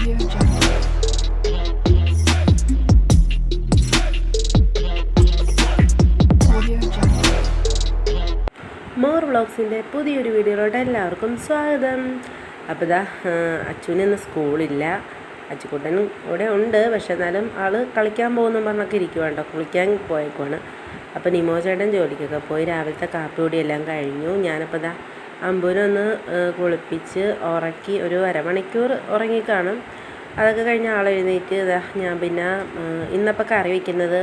Audio Jungle. Audio Jungle. More വ്ളോഗ്സിൻ്റെ പുതിയൊരു വീഡിയോയിലോട്ട് എല്ലാവർക്കും സ്വാഗതം. അപ്പോൾ ഇതാ അച്ചുവിന് ഇന്ന് സ്കൂളില്ല. അച്ചുക്കുട്ടനും ഇവിടെ ഉണ്ട്, പക്ഷെ എന്നാലും ആൾ കളിക്കാൻ പോകുന്നു പറഞ്ഞൊക്കെ ഇരിക്കുവാണ്ടോ, കുളിക്കാൻ പോയേക്കുവാണ്. അപ്പോൾ നിമോ ചേട്ടൻ ജോലിക്കൊക്കെ പോയി രാവിലത്തെ കാപ്പിപ്പൊടി എല്ലാം കഴിഞ്ഞു. ഞാനപ്പോൾ ഇതാ അമ്പൂനൊന്ന് കുളിപ്പിച്ച് ഉറക്കി ഒരു അരമണിക്കൂർ ഉറങ്ങിക്കാണും. അതൊക്കെ കഴിഞ്ഞ് ആൾ എഴുന്നേറ്റ് ഇതാ ഞാൻ പിന്നെ ഇന്നപ്പോൾ കറി വയ്ക്കുന്നത്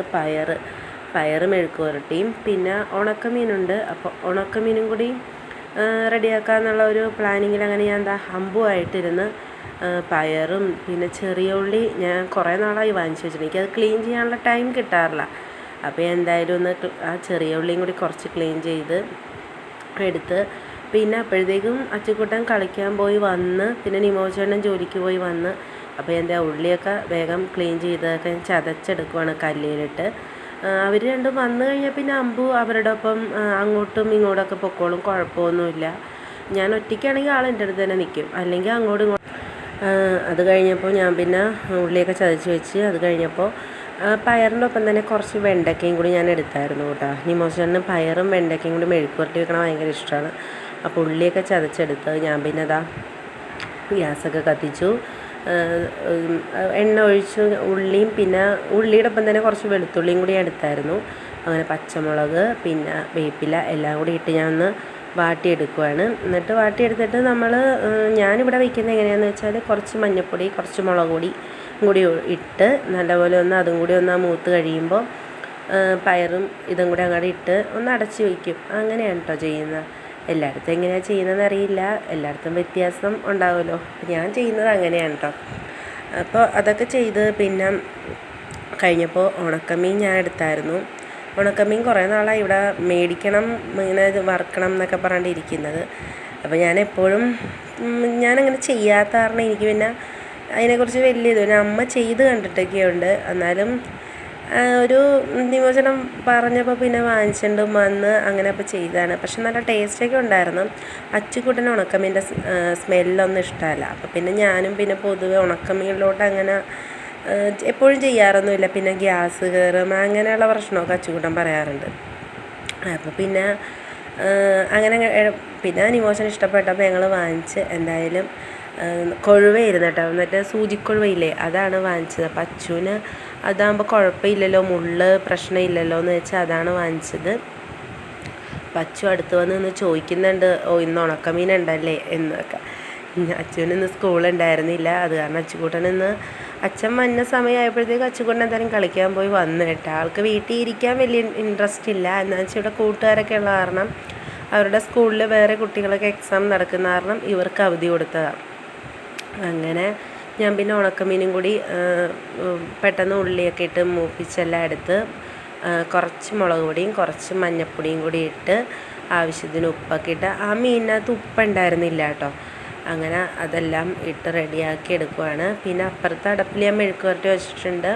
പയർ മെഴുക്ക് പുരട്ടിയും പിന്നെ ഉണക്കമീനുണ്ട്. അപ്പോൾ ഉണക്കമീനും കൂടി റെഡിയാക്കാമെന്നുള്ള ഒരു പ്ലാനിങ്ങിൽ അങ്ങനെ ഞാൻ എന്താ അമ്പുമായിട്ടിരുന്ന് പയറും പിന്നെ ചെറിയ ഉള്ളി ഞാൻ കുറേ നാളായി വാങ്ങിച്ചു വെച്ചിട്ടുണ്ട്. എനിക്കത് ക്ലീൻ ചെയ്യാനുള്ള ടൈം കിട്ടാറില്ല. അപ്പോൾ എന്തായാലും ഒന്ന് ആ ചെറിയ ഉള്ളിയും കൂടി കുറച്ച് ക്ലീൻ ചെയ്ത് എടുത്ത് പിന്നെ അപ്പോഴത്തേക്കും അച്ചുക്കുട്ടൻ കളിക്കാൻ പോയി വന്ന് പിന്നെ നിമോചേട്ടൻ ജോലിക്ക് പോയി വന്ന് അപ്പോൾ എന്താ ഉള്ളിയൊക്കെ വേഗം ക്ലീൻ ചെയ്തൊക്കെ ചതച്ചെടുക്കുവാണ് കല്ലിലിട്ട്. അവർ രണ്ടും വന്നു കഴിഞ്ഞാൽ പിന്നെ അമ്പു അവരുടെ ഒപ്പം അങ്ങോട്ടും ഇങ്ങോട്ടൊക്കെ പൊക്കോളും, കുഴപ്പമൊന്നുമില്ല. ഞാൻ ഒറ്റയ്ക്കാണെങ്കിൽ ആൾ എൻ്റെ അടുത്ത് തന്നെ നിൽക്കും, അല്ലെങ്കിൽ അങ്ങോട്ടും ഇങ്ങോട്ടും. അത് കഴിഞ്ഞപ്പോൾ ഞാൻ പിന്നെ ഉള്ളിയൊക്കെ ചതച്ച് വെച്ച് അത് കഴിഞ്ഞപ്പോൾ പയറിൻ്റെ ഒപ്പം തന്നെ കുറച്ച് വെണ്ടയ്ക്കയും കൂടി ഞാൻ എടുത്തായിരുന്നു കേട്ടോ. നിമോചേട്ടന് പയറും വെണ്ടയ്ക്കയും കൂടി മെഴുക്ക് പുരട്ടി വെക്കണം ഭയങ്കര ഇഷ്ടമാണ്. അപ്പോൾ ഉള്ളിയൊക്കെ ചതച്ചെടുത്ത് ഞാൻ പിന്നെ ഗ്യാസൊക്കെ കത്തിച്ചു, എണ്ണ ഒഴിച്ചു ഉള്ളിയും പിന്നെ ഉള്ളിയുടെ ഒപ്പം തന്നെ കുറച്ച് വെളുത്തുള്ളിയും കൂടി എടുത്തായിരുന്നു. അങ്ങനെ പച്ചമുളക് പിന്നെ വേപ്പില എല്ലാം കൂടി ഇട്ട് ഞാൻ ഒന്ന് വാട്ടിയെടുക്കുവാണ്. എന്നിട്ട് വാട്ടിയെടുത്തിട്ട് ഞാനിവിടെ വയ്ക്കുന്നത് എങ്ങനെയാണെന്ന് വെച്ചാൽ കുറച്ച് മഞ്ഞൾപ്പൊടി കുറച്ച് മുളക് പൊടി കൂടി ഇട്ട് നല്ലപോലെ ഒന്ന് അതും കൂടി ഒന്ന് മൂത്ത് കഴിയുമ്പോൾ പയറും ഇതും കൂടി അങ്ങോട്ട് ഇട്ട് ഒന്ന് അടച്ച് വയ്ക്കും. അങ്ങനെയാണ് കേട്ടോ ചെയ്യുന്നത്. എല്ലായിടത്തും എങ്ങനെയാണ് ചെയ്യുന്നതെന്ന് അറിയില്ല, എല്ലായിടത്തും വ്യത്യാസം ഉണ്ടാവുമല്ലോ. ഞാൻ ചെയ്യുന്നത് അങ്ങനെയാണ് കേട്ടോ. അപ്പോൾ അതൊക്കെ ചെയ്ത് പിന്നെ കഴിഞ്ഞപ്പോൾ ഉണക്കമീൻ ഞാൻ എടുത്തായിരുന്നു. ഉണക്കമീൻ കുറേ നാളായി ഇവിടെ മേടിക്കണം ഇങ്ങനെ വറുക്കണം എന്നൊക്കെ പറഞ്ഞിരിക്കുന്നത്. അപ്പോൾ ഞാനങ്ങനെ ചെയ്യാത്ത കാരണം എനിക്ക് പിന്നെ അതിനെക്കുറിച്ച് വലിയ പിന്നെ അമ്മ ചെയ്ത് കണ്ടിട്ടൊക്കെയുണ്ട്. എന്നാലും ഒരു നിമോചനം പറഞ്ഞപ്പോൾ പിന്നെ വാങ്ങിച്ചുകൊണ്ടും വന്ന് അങ്ങനെ അപ്പോൾ ചെയ്തതാണ്. പക്ഷെ നല്ല ടേസ്റ്റൊക്കെ ഉണ്ടായിരുന്നു. അച്ചുക്കുട്ടന് ഉണക്കമീൻ്റെ സ്മെല്ലൊന്നും ഇഷ്ടമല്ല. അപ്പോൾ പിന്നെ ഞാനും പിന്നെ പൊതുവെ ഉണക്കമീനിലോട്ട് അങ്ങനെ എപ്പോഴും ചെയ്യാറൊന്നുമില്ല. പിന്നെ ഗ്യാസ് കയറും അങ്ങനെയുള്ള പ്രശ്നമൊക്കെ അച്ചുക്കുട്ടൻ പറയാറുണ്ട്. അപ്പോൾ പിന്നെ അങ്ങനെ പിന്നെ നിമോചനം ഇഷ്ടപ്പെട്ടപ്പോൾ ഞങ്ങൾ വാങ്ങിച്ച് എന്തായാലും കൊഴുവയായിരുന്നു കേട്ടോ. എന്നിട്ട് സൂചിക്കൊഴുവയില്ലേ അതാണ് വാങ്ങിച്ചത്. അപ്പോൾ അച്ചുവിന് അതാകുമ്പോൾ കുഴപ്പമില്ലല്ലോ, മുള്ള് പ്രശ്നമില്ലല്ലോ എന്ന് വെച്ചാൽ അതാണ് വാങ്ങിച്ചത്. അപ്പം അച്ചു അടുത്ത് വന്ന് നിന്ന് ചോദിക്കുന്നുണ്ട്, ഇന്ന് ഉണക്കമീൻ ഉണ്ടല്ലേ എന്നൊക്കെ. അച്ചുവിന് ഇന്ന് സ്കൂളുണ്ടായിരുന്നില്ല, അത് കാരണം അച്ചുകൂട്ടനിന്ന് അച്ഛൻ വന്ന സമയമായപ്പോഴത്തേക്ക് അച്ചുകൂട്ടൻ എന്തായാലും കളിക്കാൻ പോയി വന്നു കേട്ടോ. ആൾക്ക് വീട്ടിൽ ഇരിക്കാൻ വലിയ ഇൻട്രസ്റ്റ് ഇല്ല. എന്നാന്ന് വെച്ചാൽ ഇവിടെ കൂട്ടുകാരൊക്കെ ഉള്ള കാരണം അവരുടെ സ്കൂളിൽ വേറെ കുട്ടികളൊക്കെ എക്സാം നടക്കുന്ന കാരണം ഇവർക്ക് അവധി കൊടുത്തതാണ്. അങ്ങനെ ഞാൻ പിന്നെ ഉണക്കമീനും കൂടി പെട്ടെന്ന് ഉള്ളിയൊക്കെ ഇട്ട് മൂപ്പിച്ചെല്ലാം എടുത്ത് കുറച്ച് മുളക് പൊടിയും കുറച്ച് മഞ്ഞൾപ്പൊടിയും കൂടി ഇട്ട് ആവശ്യത്തിന് ഉപ്പൊക്കെ ഇട്ട് ആ മീനിനകത്ത് ഉപ്പുണ്ടായിരുന്നില്ല കേട്ടോ. അങ്ങനെ അതെല്ലാം ഇട്ട് റെഡിയാക്കി എടുക്കുവാണ്. പിന്നെ അപ്പുറത്തെ അടുപ്പിൽ ഞാൻ മെഴുക്ക് പുരട്ടി വെച്ചിട്ടുണ്ട്,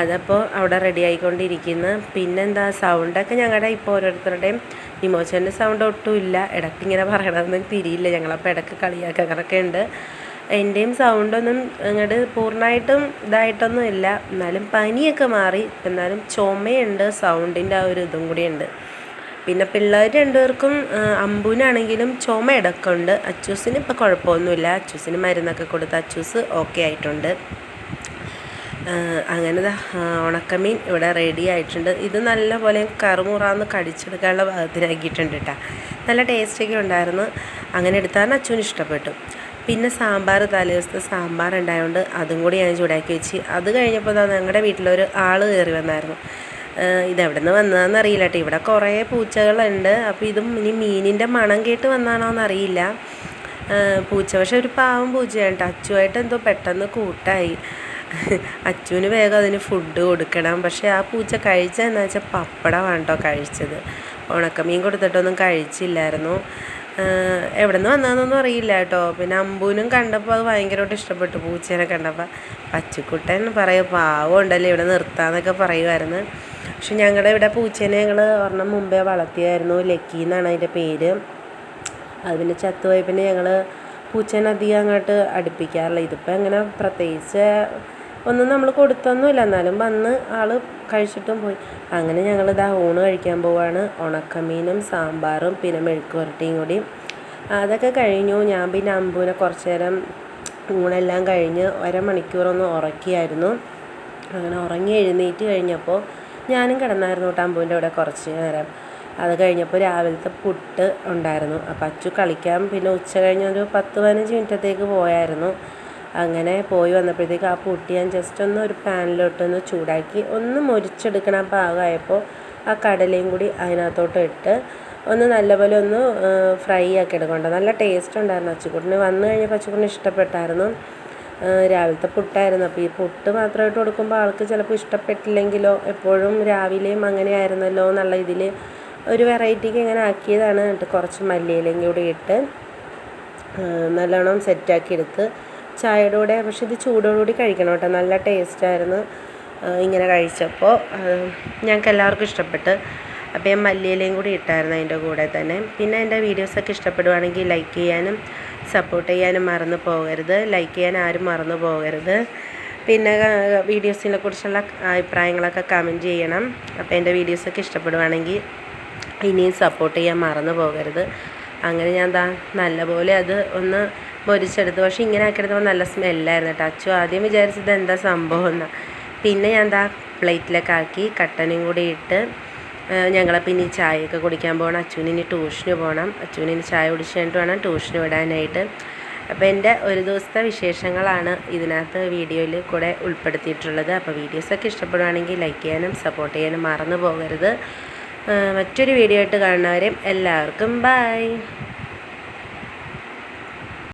അതപ്പോൾ അവിടെ റെഡി ആയിക്കൊണ്ടിരിക്കുന്നു. പിന്നെന്താ സൗണ്ടൊക്കെ ഞങ്ങളുടെ ഇപ്പോൾ ഓരോരുത്തരുടെയും നിമോചൻ്റെ സൗണ്ട് ഒട്ടും ഇല്ല, ഇടയ്ക്കിങ്ങനെ പറയണമെന്ന് തിരിയില്ല. ഞങ്ങളപ്പോൾ ഇടയ്ക്ക് കളിയാക്കാറൊക്കെ ഉണ്ട്. എൻ്റെയും സൗണ്ടൊന്നും അങ്ങോട്ട് പൂർണ്ണമായിട്ടും ഇതായിട്ടൊന്നും ഇല്ല, എന്നാലും പനിയൊക്കെ മാറി. എന്നാലും ചുമയുണ്ട്, സൗണ്ടിൻ്റെ ആ ഒരു ഇതും കൂടിയുണ്ട്. പിന്നെ പിള്ളേർ രണ്ടുപേർക്കും അമ്പൂനാണെങ്കിലും ചുമ ഇടയ്ക്കുണ്ട്. അച്ചൂസിന് ഇപ്പോൾ കുഴപ്പമൊന്നുമില്ല, അച്ചൂസിന് മരുന്നൊക്കെ കൊടുത്ത് അച്ചൂസ് ഓക്കെ ആയിട്ടുണ്ട്. അങ്ങനെ ഉണക്കമീൻ ഇവിടെ റെഡി ആയിട്ടുണ്ട്. ഇത് നല്ലപോലെ കറുമുറാന്ന് കടിച്ചെടുക്കാനുള്ള ഭാഗത്തിനാക്കിയിട്ടുണ്ട് കേട്ടോ. നല്ല ടേസ്റ്റൊക്കെ ഉണ്ടായിരുന്നു. അങ്ങനെ എടുത്താൽ അച്ചുവിന് ഇഷ്ടപ്പെട്ടു. പിന്നെ സാമ്പാർ തലേദിവസത്തെ സാമ്പാർ ഉണ്ടായതുകൊണ്ട് അതും കൂടി ഞാൻ ചൂടാക്കി വെച്ച്. അത് കഴിഞ്ഞപ്പോൾ ഞങ്ങളുടെ വീട്ടിലൊരു ആൾ കയറി വന്നായിരുന്നു. ഇതെവിടെ നിന്ന് വന്നതാണെന്ന് അറിയില്ല കേട്ടോ. ഇവിടെ കുറേ പൂച്ചകളുണ്ട്. അപ്പോൾ ഇതും ഇനി മീനിൻ്റെ മണം കേട്ട് വന്നാണോ എന്നറിയില്ല പൂച്ച. പക്ഷെ ഒരു പാവം പൂച്ചയാണ് കേട്ടോ. അച്ചുവായിട്ട് എന്തോ പെട്ടെന്ന് കൂട്ടായി. അച്ചുവിന് വേഗം അതിന് ഫുഡ് കൊടുക്കണം. പക്ഷേ ആ പൂച്ച കഴിച്ചതെന്ന് വെച്ചാൽ പപ്പടമാണ് കേട്ടോ കഴിച്ചത്. ഉണക്കമീൻ കൊടുത്തിട്ടൊന്നും കഴിച്ചില്ലായിരുന്നു. എവിടെ നിന്ന് വന്നതെന്നൊന്നും അറിയില്ല കേട്ടോ. പിന്നെ അമ്പൂനും കണ്ടപ്പോൾ അത് ഭയങ്കരമായിട്ട് ഇഷ്ടപ്പെട്ടു പൂച്ചേനെ കണ്ടപ്പോൾ. പച്ചക്കുട്ടൻ പറയും പാവം ഉണ്ടല്ലേ ഇവിടെ നിർത്താമെന്നൊക്കെ പറയുമായിരുന്നു. പക്ഷെ ഞങ്ങളുടെ ഇവിടെ പൂച്ചേനെ ഞങ്ങൾ ഒരെണ്ണം മുമ്പേ വളർത്തിയായിരുന്നു, ലക്കി എന്നാണ് അതിൻ്റെ പേര്. അത് പിന്നെ ചത്തുപോയി. പിന്നെ ഞങ്ങൾ പൂച്ചേനെ അധികം അങ്ങോട്ട് അടുപ്പിക്കാറില്ല. ഇതിപ്പോൾ അങ്ങനെ പ്രത്യേകിച്ച് ഒന്നും നമ്മൾ കൊടുത്തൊന്നുമില്ല, എന്നാലും വന്ന് ആൾ കഴിച്ചിട്ടും പോയി. അങ്ങനെ ഞങ്ങളിതാ ഊണ് കഴിക്കാൻ പോവാണ്. ഉണക്കമീനും സാമ്പാറും പിന്നെ മെഴുക്ക് പുരട്ടിയും കൂടി. അതൊക്കെ കഴിഞ്ഞു. ഞാൻ പിന്നെ അമ്പൂനെ കുറച്ച് നേരം ഊണെല്ലാം കഴിഞ്ഞ് 1 മണിക്കൂറൊന്ന് ഉറക്കിയായിരുന്നു. അങ്ങനെ ഉറങ്ങി എഴുന്നേറ്റ് കഴിഞ്ഞപ്പോൾ ഞാനും കിടന്നായിരുന്നു കേട്ടോ അമ്പൂൻ്റെ കൂടെ കുറച്ച് നേരം. അത് കഴിഞ്ഞപ്പോൾ രാവിലത്തെ പുട്ട് ഉണ്ടായിരുന്നു. അപ്പോൾ അച്ചു കളിക്കാൻ പിന്നെ ഉച്ച കഴിഞ്ഞൊരു 10-15 മിനിറ്റത്തേക്ക് പോയായിരുന്നു. അങ്ങനെ പോയി വന്നപ്പോഴത്തേക്ക് ആ പുട്ട് ഞാൻ ജസ്റ്റ് ഒന്ന് ഒരു പാനിലോട്ടൊന്ന് ചൂടാക്കി ഒന്ന് മുരിച്ചെടുക്കണ പാകമായപ്പോൾ ആ കടലയും കൂടി അതിനകത്തോട്ട് ഇട്ട് ഒന്ന് നല്ലപോലെ ഒന്ന് ഫ്രൈ ആക്കി എടുക്കണ്ട. നല്ല ടേസ്റ്റ് ഉണ്ടായിരുന്നു. അച്ചുക്കുട്ടിന് വന്നു കഴിഞ്ഞപ്പോൾ അച്ചുക്കുട്ടിന് ഇഷ്ടപ്പെട്ടായിരുന്നു. രാവിലത്തെ പുട്ടായിരുന്നു. അപ്പോൾ ഈ പുട്ട് മാത്രമായിട്ട് കൊടുക്കുമ്പോൾ ആൾക്ക് ചിലപ്പോൾ ഇഷ്ടപ്പെട്ടില്ലെങ്കിലോ, എപ്പോഴും രാവിലെയും അങ്ങനെ ആയിരുന്നല്ലോ എന്നുള്ള ഇതിൽ ഒരു വെറൈറ്റിക്ക് ഇങ്ങനെ ആക്കിയതാണ്. എന്നിട്ട് കുറച്ച് മല്ലിയിലയും കൂടി ഇട്ട് നല്ലോണം സെറ്റാക്കി എടുത്ത് ചായയുടെ കൂടെ, പക്ഷേ ഇത് ചൂടോടുകൂടി കഴിക്കണം കേട്ടോ, നല്ല ടേസ്റ്റായിരുന്നു. ഇങ്ങനെ കഴിച്ചപ്പോൾ ഞങ്ങൾക്ക് എല്ലാവർക്കും ഇഷ്ടപ്പെട്ട്. അപ്പോൾ ഞാൻ മല്ലിയിലയും കൂടി ഇട്ടായിരുന്നു അതിൻ്റെ കൂടെ തന്നെ. പിന്നെ എൻ്റെ വീഡിയോസൊക്കെ ഇഷ്ടപ്പെടുവാണെങ്കിൽ ലൈക്ക് ചെയ്യാനും സപ്പോർട്ട് ചെയ്യാനും മറന്നു പോകരുത്. ലൈക്ക് ചെയ്യാൻ ആരും മറന്നു പോകരുത്. പിന്നെ വീഡിയോസിനെ കുറിച്ചുള്ള അഭിപ്രായങ്ങളൊക്കെ കമൻറ്റ് ചെയ്യണം. അപ്പോൾ എൻ്റെ വീഡിയോസൊക്കെ ഇഷ്ടപ്പെടുവാണെങ്കിൽ ഇനിയും സപ്പോർട്ട് ചെയ്യാൻ മറന്നു പോകരുത്. അങ്ങനെ ഞാൻ നല്ലപോലെ അത് ഒന്ന് പൊരിച്ചെടുത്തു. പക്ഷേ ഇങ്ങനെ ആക്കിയെടുത്തപ്പോൾ നല്ല സ്മെല്ലായിരുന്നു കേട്ടോ. അച്ചു ആദ്യം വിചാരിച്ചത് എന്താ സംഭവം എന്നാണ്. പിന്നെ ഞാൻ പ്ലേറ്റിലൊക്കെ ആക്കി കട്ടനും കൂടി ഇട്ട് ഞങ്ങളെ പിന്നെ ഈ ചായയൊക്കെ കുടിക്കാൻ പോകണം. അച്ചുവിന് ഇനി ട്യൂഷന് പോകണം. അച്ചുവിന് ഇനി ചായ കുടിച്ചിട്ട് വേണം ട്യൂഷന് വിടാനായിട്ട്. അപ്പോൾ എൻ്റെ ഒരു ദിവസത്തെ വിശേഷങ്ങളാണ് ഇതിനകത്ത് വീഡിയോയിൽ കൂടെ ഉൾപ്പെടുത്തിയിട്ടുള്ളത്. അപ്പോൾ വീഡിയോസൊക്കെ ഇഷ്ടപ്പെടുവാണെങ്കിൽ ലൈക്ക് ചെയ്യാനും സപ്പോർട്ട് ചെയ്യാനും മറന്നു പോകരുത്. മറ്റൊരു വീഡിയോ ആയിട്ട് കാണുന്നവരെയും എല്ലാവർക്കും ബൈ.